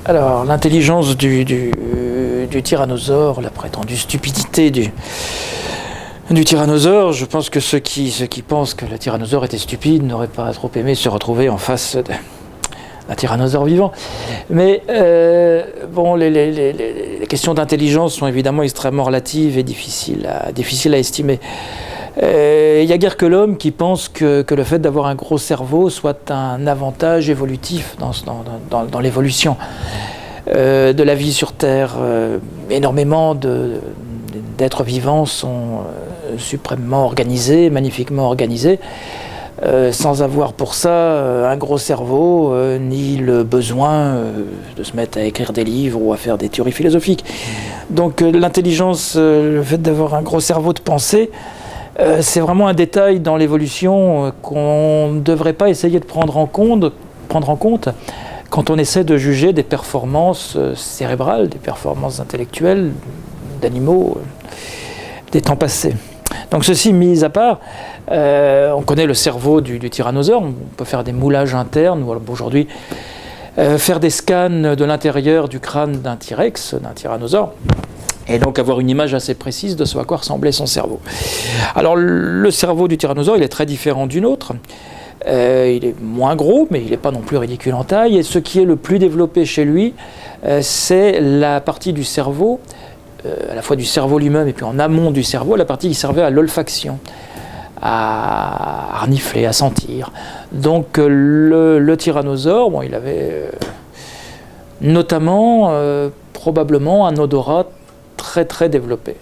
Alors, l'intelligence du tyrannosaure, la prétendue stupidité du tyrannosaure, je pense que ceux qui pensent que le tyrannosaure était stupide n'auraient pas trop aimé se retrouver en face d'un tyrannosaure vivant. Mais bon, les questions d'intelligence sont évidemment extrêmement relatives et difficiles à estimer. Il n'y a guère que l'homme qui pense que le fait d'avoir un gros cerveau soit un avantage évolutif dans l'évolution de la vie sur Terre. Énormément d'êtres vivants sont suprêmement organisés, magnifiquement organisés, sans avoir pour ça un gros cerveau, ni le besoin de se mettre à écrire des livres ou à faire des théories philosophiques. Donc l'intelligence, le fait d'avoir un gros cerveau de pensée, c'est vraiment un détail dans l'évolution qu'on ne devrait pas essayer de prendre en compte quand on essaie de juger des performances cérébrales, des performances intellectuelles d'animaux des temps passés. Donc ceci mis à part, on connaît le cerveau du tyrannosaure, on peut faire des moulages internes, ou aujourd'hui faire des scans de l'intérieur du crâne d'un T-Rex, d'un tyrannosaure, et donc avoir une image assez précise de ce à quoi ressemblait son cerveau. Alors le cerveau du tyrannosaure, il est très différent du nôtre. Il est moins gros, mais il n'est pas non plus ridicule en taille. Et ce qui est le plus développé chez lui, c'est la partie du cerveau, à la fois du cerveau lui-même et puis en amont du cerveau, la partie qui servait à l'olfaction, à renifler, à sentir. Donc le tyrannosaure, bon, il avait notamment, probablement, un odorat très très développé.